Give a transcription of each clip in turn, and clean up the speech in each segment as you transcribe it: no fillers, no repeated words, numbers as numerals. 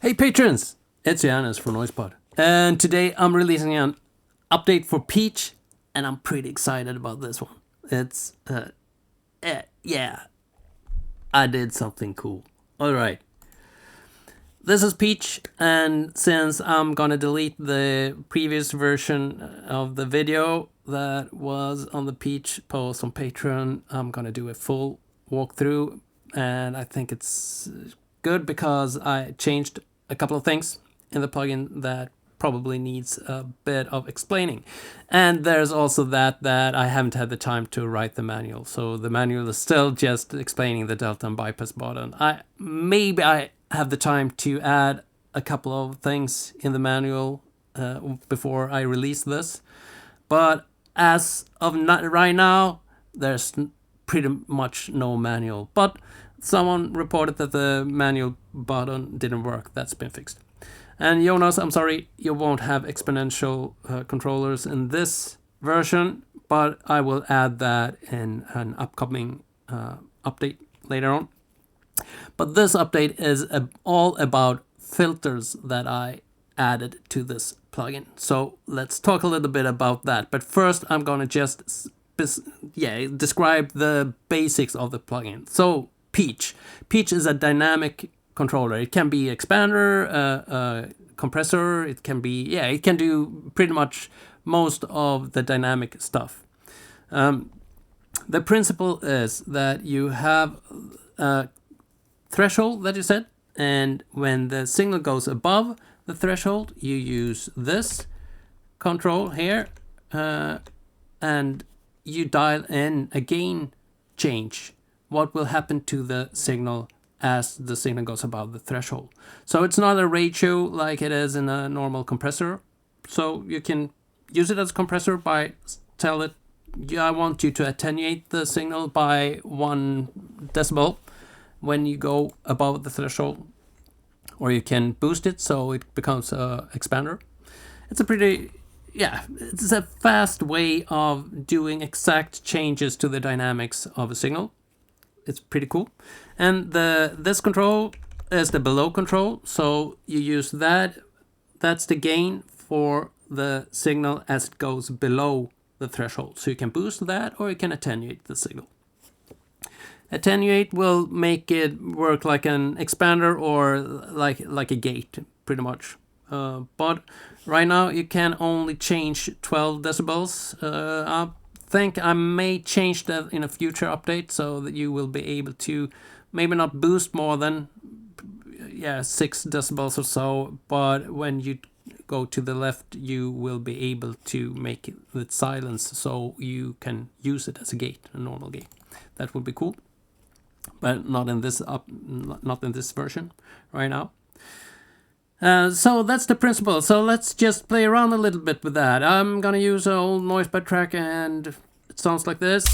Hey patrons, it's Johannes from Noisebud, and today I'm releasing an update for Peach, and I'm pretty excited about this one. It's, yeah, I did something cool. Alright, this is Peach, and since I'm gonna delete the previous version of the video that was on the Peach post on Patreon, I'm gonna do a full walkthrough, and I think it's good because I changed a couple of things in the plugin that probably needs a bit of explaining. And there's also that I haven't had the time to write the manual. So the manual is still just explaining the delta and bypass button. Maybe I have the time to add a couple of things in the manual before I release this. But as of right now, there's pretty much no manual. But someone reported that the manual button didn't work. That's been fixed. And Jonas, I'm sorry, you won't have exponential controllers in this version, but I will add that in an upcoming update later on. But this update is all about filters that I added to this plugin. So let's talk a little bit about that. But first, I'm going to just describe the basics of the plugin. So Peach is a dynamic controller. It can be expander, compressor. It can be, it can do pretty much most of the dynamic stuff. The principle is that you have a threshold that you set, and when the signal goes above the threshold, you use this control here, and you dial in a gain change. What will happen to the signal as the signal goes above the threshold. So it's not a ratio like it is in a normal compressor. So you can use it as a compressor by tell it, I want you to attenuate the signal by 1 decibel when you go above the threshold. Or you can boost it so it becomes an expander. It's it's a fast way of doing exact changes to the dynamics of a signal. It's pretty cool. And this control is the below control. So you use that. That's the gain for the signal as it goes below the threshold. So you can boost that or you can attenuate the signal. Attenuate will make it work like an expander or like a gate, pretty much. But right now you can only change 12 decibels. I think I may change that in a future update so that you will be able to maybe not boost more than 6 decibels or so, but when you go to the left you will be able to make it with silence so you can use it as a gate, a normal gate. That would be cool, but not in this version right now. So that's the principle. So let's just play around a little bit with that. I'm gonna use an old Noisebud track and it sounds like this.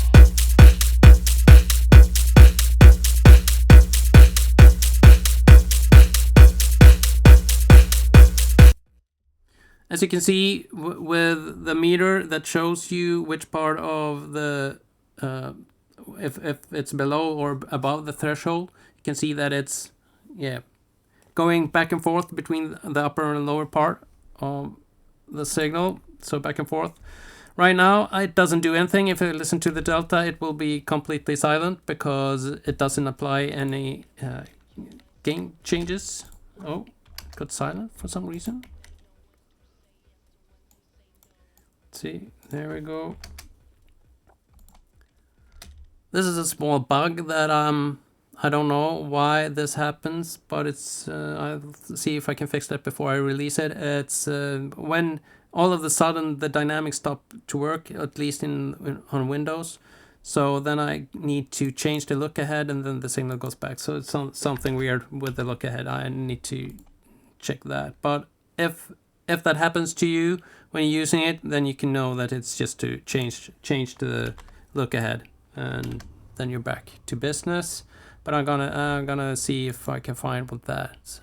As you can see with the meter that shows you which part of the if it's below or above the threshold, you can see that it's going back and forth between the upper and lower part of the signal, so back and forth. Right now it doesn't do anything. If I listen to the delta, it will be completely silent because it doesn't apply any gain changes. Oh, it got silent for some reason. Let's see, there we go. This is a small bug that I don't know why this happens, but it's I'll see if I can fix that before I release it. It's when all of a sudden the dynamics stop to work, at least on Windows. So then I need to change the Lookahead and then the signal goes back. So it's something weird with the Lookahead. I need to check that. But if that happens to you when you're using it, then you can know that it's just to change the Lookahead, and then you're back to business. But I'm gonna see if I can find what that's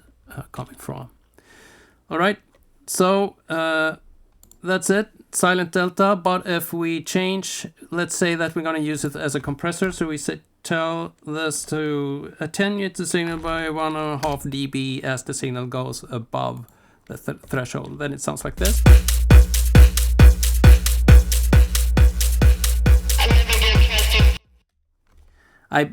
coming from. All right, so that's it, silent delta. But if we change, let's say that we're gonna use it as a compressor, so we tell this to attenuate the signal by 1.5 dB as the signal goes above the threshold. Then it sounds like this. I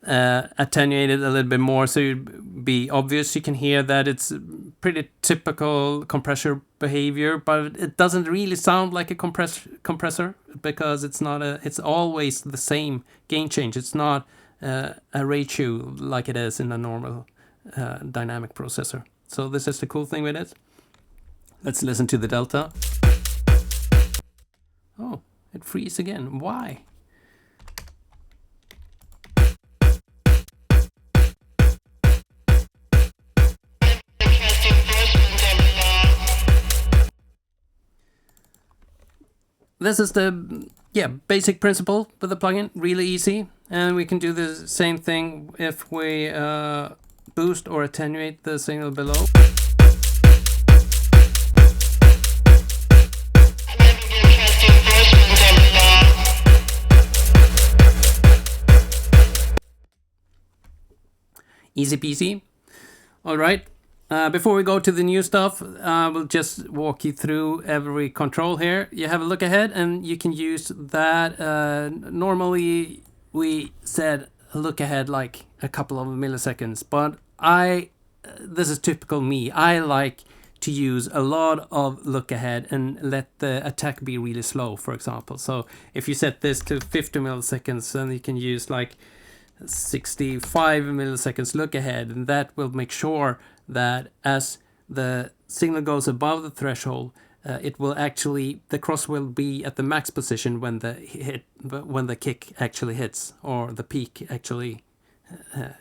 attenuated a little bit more so it'd be obvious. You can hear that it's pretty typical compressor behavior, but it doesn't really sound like a compressor because it's not it's always the same gain change. It's not a ratio like it is in a normal dynamic processor. So this is the cool thing with it. Let's listen to the delta. Oh, it freezes again. Why? This is the basic principle with the plugin, really easy, and we can do the same thing if we boost or attenuate the signal below. Easy peasy. All right. Before we go to the new stuff, we'll just walk you through every control here. You have a look ahead, and you can use that. Normally, we said look ahead like a couple of milliseconds, but this is typical me. I like to use a lot of look ahead and let the attack be really slow, for example. So if you set this to 50 milliseconds, then you can use like 65 milliseconds look ahead, and that will make sure that as the signal goes above the threshold, it will actually, the cross will be at the max position when the kick actually hits, or the peak actually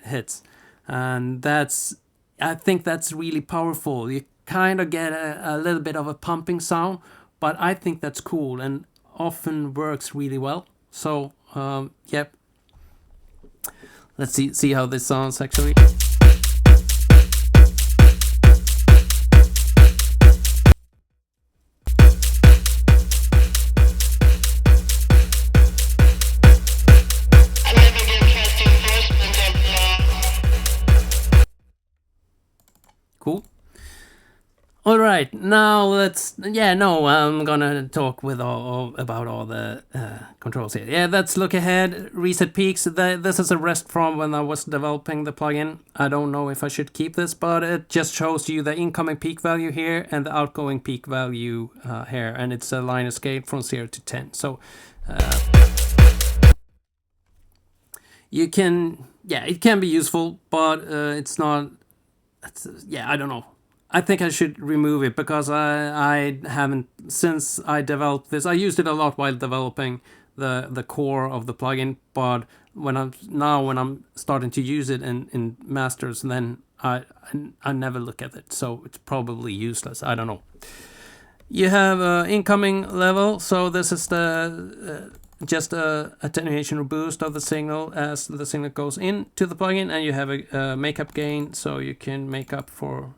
hits. And I think that's really powerful. You kind of get a little bit of a pumping sound, but I think that's cool and often works really well. So yep, let's see how this sounds actually. Cool. All right, now I'm gonna talk with about all the controls here. Yeah, that's look ahead, reset peaks. This is a rest from when I was developing the plugin. I don't know if I should keep this, but it just shows you the incoming peak value here and the outgoing peak value here, and it's a linear scale from 0 to 10. So it can be useful, but it's not. I don't know. I think I should remove it because I haven't, since I developed this. I used it a lot while developing the core of the plugin, but when I'm starting to use it in masters, then I never look at it, so it's probably useless. I don't know. You have incoming level, so this is the just a attenuation or boost of the signal as the signal goes into the plugin, and you have a makeup gain, so you can make up for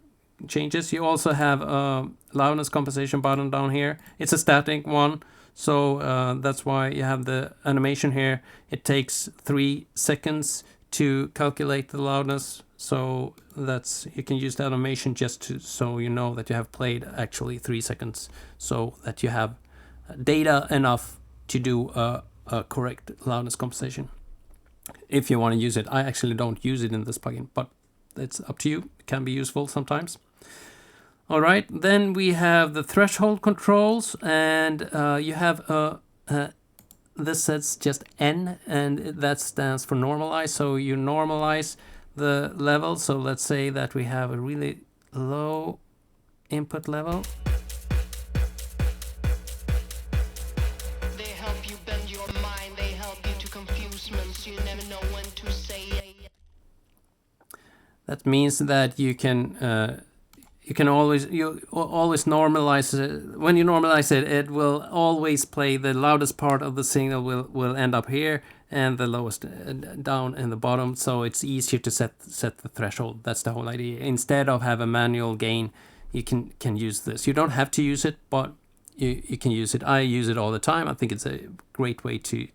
changes. You also have a loudness compensation button down here. It's a static one, so that's why you have the animation here. It takes 3 seconds to calculate the loudness, so you can use the animation just so you know that you have played actually 3 seconds, so that you have data enough to do a correct loudness compensation if you want to use it. I actually don't use it in this plugin, but it's up to you. It can be useful sometimes. All right, then we have the threshold controls, and you have this says just N, and that stands for normalize. So you normalize the level. So let's say that we have a really low input level. They help you bend your mind, they help you to confusements, you never know when to say it. That means that you can always normalize it. When you normalize it, it will always play the loudest part of the signal will end up here, and the lowest down in the bottom. So it's easier to set the threshold. That's the whole idea. Instead of have a manual gain, you can use this. You don't have to use it, but you can use it. I use it all the time. I think it's a great way to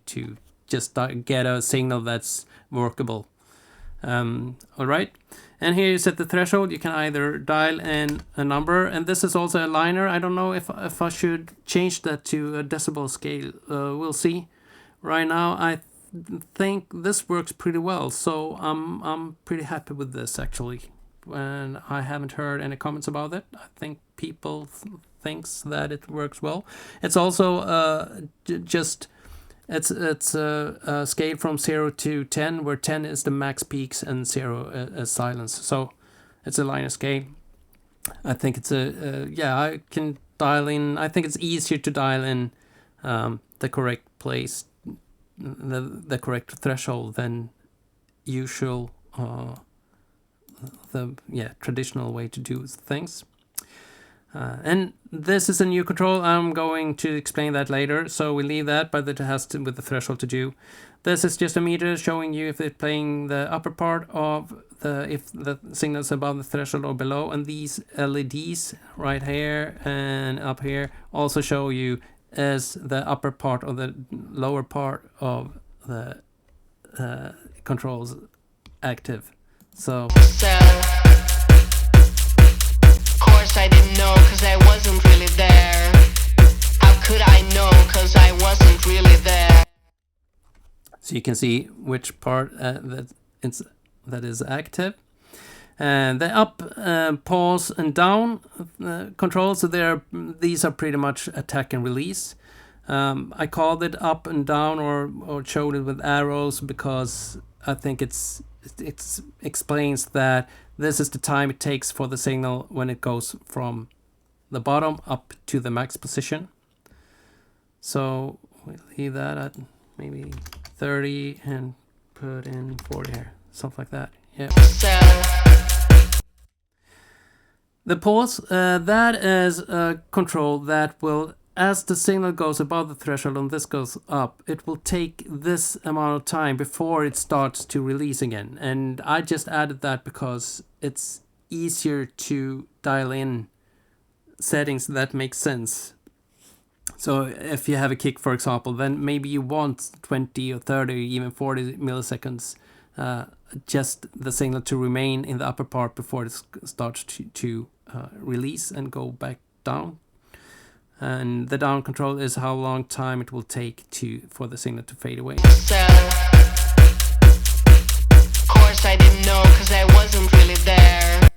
just get a signal that's workable. All right, and here you set the threshold. You can either dial in a number, and this is also a liner. I don't know if I should change that to a decibel scale. We'll see. Right now, I think this works pretty well, so I'm pretty happy with this actually. And I haven't heard any comments about it. I think people thinks that it works well. It's also it's a scale from 0 to 10, where 10 is the max peaks and 0 is silence. So it's a linear scale. I think it's I can dial in. I think it's easier to dial in the correct place, the correct threshold than usual. The traditional way to do things. And this is a new control. I'm going to explain that later, so we leave that, but it has to with the threshold to do. This is just a meter showing you if it's playing the upper part of if the signal is above the threshold or below, and these LEDs right here and up here also show you as the upper part or the lower part of the controls active. So course I didn't know, cause I wasn't really there. How could I know, cause I wasn't really there? So you can see which part that is active. And the up, pause, and down controls, so these are pretty much attack and release. I called it up and down or showed it with arrows because I think it explains that this is the time it takes for the signal when it goes from the bottom up to the max position. So we'll leave that at maybe 30 and put in 40 here, something like that. Yeah. The pause, that is a control that will, as the signal goes above the threshold and this goes up, it will take this amount of time before it starts to release again. And I just added that because it's easier to dial in settings that make sense. So if you have a kick, for example, then maybe you want 20 or 30 or even 40 milliseconds, just the signal to remain in the upper part before it starts to release and go back down. And the down control is how long time it will take for the signal to fade away. So, course I didn't know, cause I wasn't really there.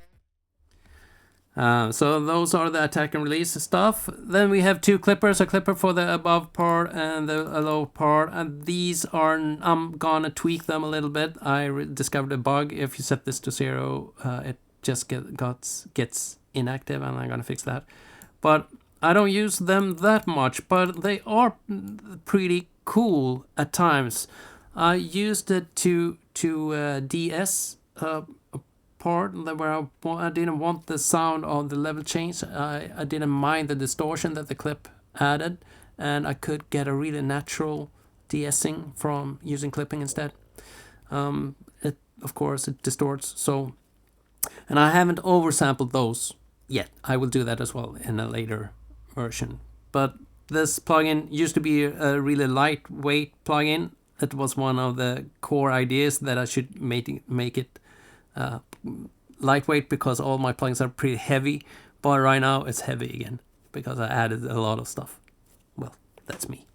So those are the attack and release stuff. Then we have two clippers, a clipper for the above part and the low part, and these are, I'm gonna tweak them a little bit. I discovered a bug. If you set this to 0, it just gets inactive, and I'm gonna fix that. But I don't use them that much, but they are pretty cool at times. I used it to de-esser part where I didn't want the sound of the level change. I didn't mind the distortion that the clip added, and I could get a really natural de-essing from using clipping instead. Of course, it distorts. So, and I haven't oversampled those yet. I will do that as well in a later version. But this plugin used to be a really lightweight plugin. It was one of the core ideas that I should make it lightweight, because all my plugins are pretty heavy. But right now it's heavy again because I added a lot of stuff. Well, that's me.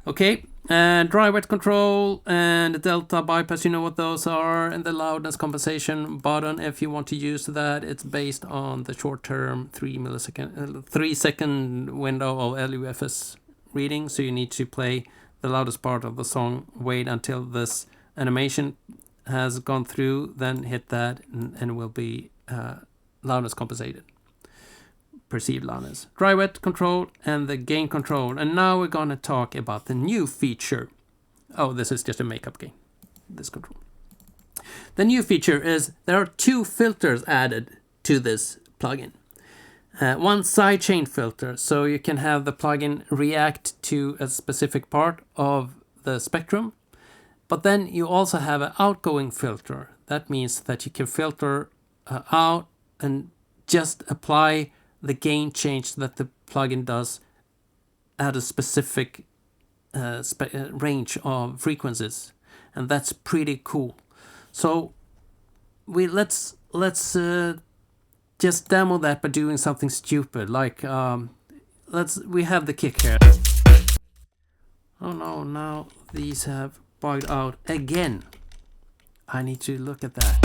Okay, and dry wet control and the delta bypass, you know what those are, and the loudness compensation button. If you want to use that, it's based on the short-term 3-second window of LUFS reading. So you need to play the loudest part of the song, wait until this animation has gone through, then hit that, and it will be loudness compensated. Perceived loudness, dry wet control, and the gain control. And now we're gonna talk about the new feature. Oh, this is just a makeup gain, this control. The new feature is there are 2 filters added to this plugin. One sidechain filter, so you can have the plugin react to a specific part of the spectrum. But then you also have an outgoing filter. That means that you can filter out and just apply the gain change that the plugin does at a specific range of frequencies, and that's pretty cool. So let's just demo that by doing something stupid, like we have the kick here. Oh no, now these have bugged out again. I need to look at that.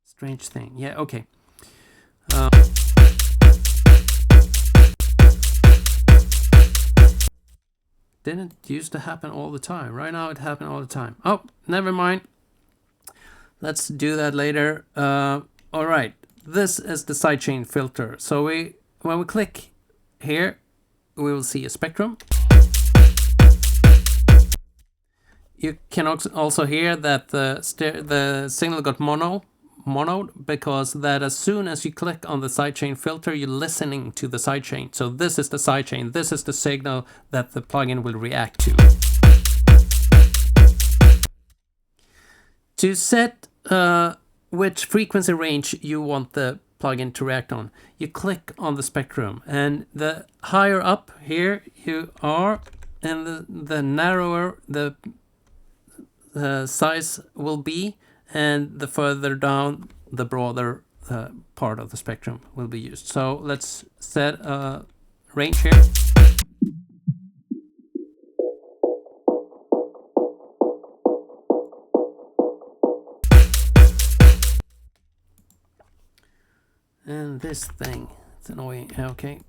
Strange thing. Yeah, okay. Didn't used to happen all the time. Right now it happened all the time. Oh, never mind. Let's do that later. All right, this is the sidechain filter. So when we click here, we will see a spectrum. You can also hear that the signal got monoed, because that as soon as you click on the sidechain filter, you're listening to the sidechain. So this is the sidechain. This is the signal that the plugin will react to. To set which frequency range you want the plugin to react on, you click on the spectrum, and the higher up here you are, and the narrower the size will be, and the further down, the broader part of the spectrum will be used. So let's set a range here. And this thing, it's annoying. Okay.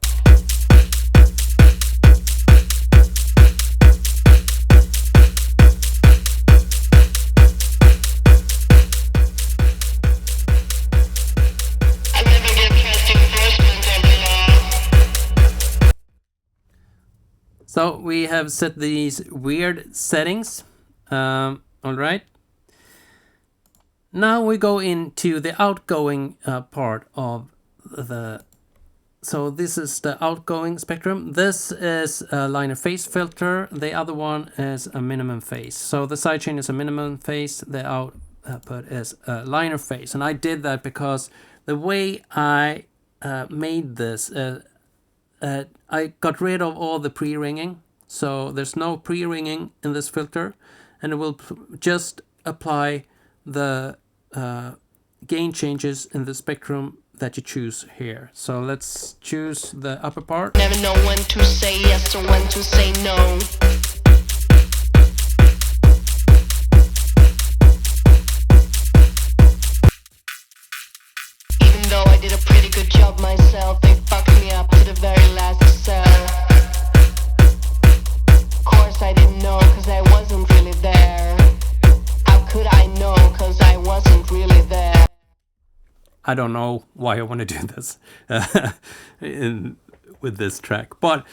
So we have set these weird settings. All right. Now we go into the outgoing part of the. So this is the outgoing spectrum. This is a liner phase filter. The other one is a minimum phase. So the sidechain is a minimum phase. The output is a liner phase. And I did that because the way I made this, I got rid of all the pre-ringing. So there's no pre-ringing in this filter, and it will just apply the gain changes in the spectrum that you choose here. So let's choose the upper part. Never know when to say yes or when to say no. Even though I did a pretty good job myself, they fucked me up to the very last cell. Of course I didn't know, cause I wasn't really there. How could I know, cause I wasn't really there? I don't know why I want to do this with this track, but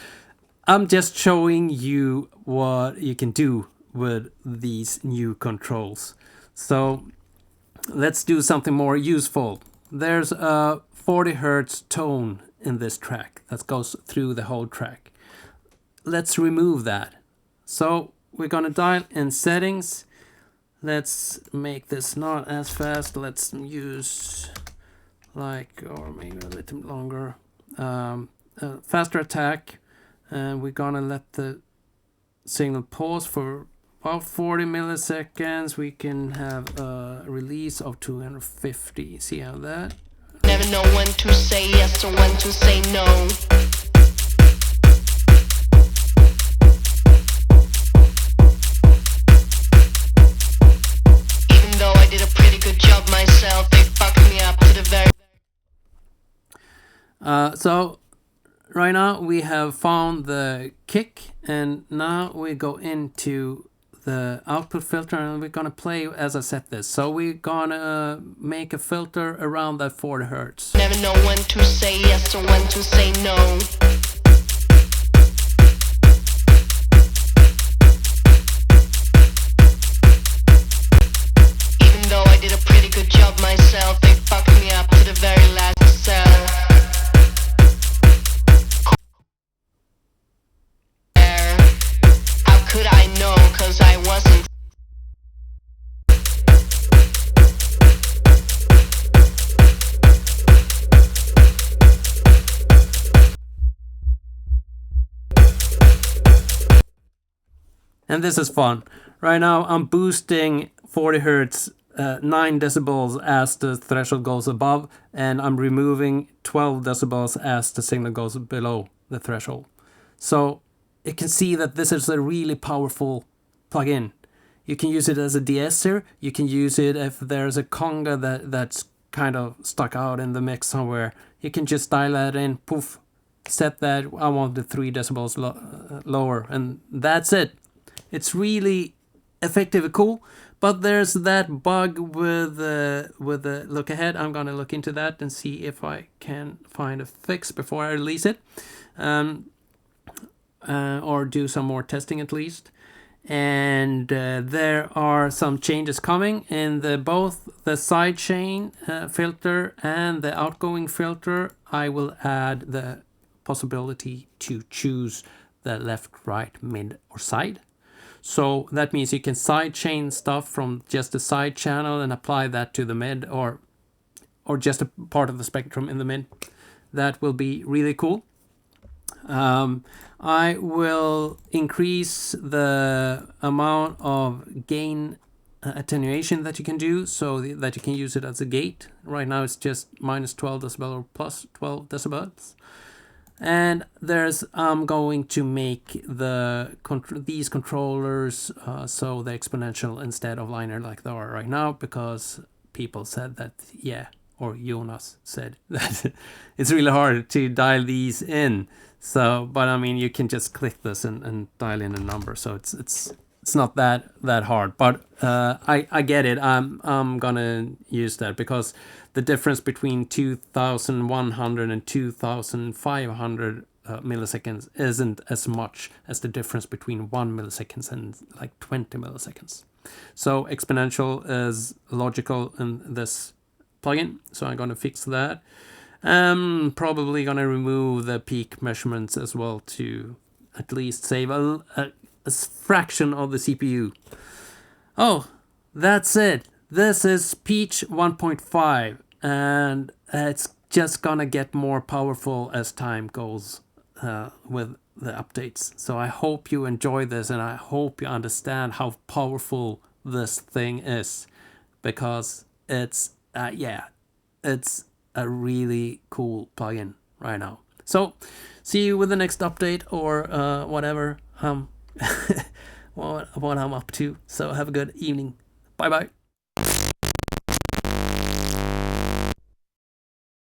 I'm just showing you what you can do with these new controls. So let's do something more useful. There's a 40 Hertz tone in this track that goes through the whole track. Let's remove that. So we're gonna dial in settings. Let's make this not as fast. Let's use or maybe a little longer, faster attack, and we're gonna let the signal pause for about 40 milliseconds. We can have a release of 250. See how that? Never know when to say yes or when to say no. Even though I did a pretty good job myself, they fucked me up to the very. So right now we have found the kick, and now we go into the output filter, and we're gonna play as I set this. So we're gonna make a filter around that 40 Hertz. Never know when to say yes or when to say no. Even though I did a pretty good job myself, they fucked me up to the very last cell. How could I know, cause I wasn't. And this is fun. Right now I'm boosting 40 hertz 9 decibels as the threshold goes above, and I'm removing 12 decibels as the signal goes below the threshold. So you can see that this is a really powerful plugin. You can use it as a de-esser. You can use it if there's a conga that's kind of stuck out in the mix somewhere. You can just dial that in, poof, set that. I want the 3 decibels lower, and that's it. It's really effective and cool. But there's that bug with the Lookahead. I'm gonna look into that and see if I can find a fix before I release it, or do some more testing at least. And there are some changes coming in both the sidechain filter and the outgoing filter. I will add the possibility to choose the left, right, mid, or side. So that means you can sidechain stuff from just the side channel and apply that to the mid, or just a part of the spectrum in the mid. That will be really cool. I will increase the amount of gain attenuation that you can do, so that you can use it as a gate. Right now it's just minus 12 decibel or plus 12 decibels. And I'm going to make these controllers so they're exponential instead of linear like they are right now, because people said that, or Jonas said that it's really hard to dial these in. So, but I mean, you can just click this and dial in a number. So it's not that hard. But I get it. I'm gonna use that because the difference between 2,100 and 2,500 milliseconds isn't as much as the difference between 1 millisecond and like 20 milliseconds. So exponential is logical in this plugin. So I'm gonna fix that. I'm probably gonna remove the peak measurements as well to at least save a fraction of the CPU. Oh, that's it. This is Peach 1.5, and it's just gonna get more powerful as time goes with the updates. So I hope you enjoy this, and I hope you understand how powerful this thing is, because it's a really cool plugin right now. So see you with the next update, or whatever what I'm up to. So have a good evening. Bye bye.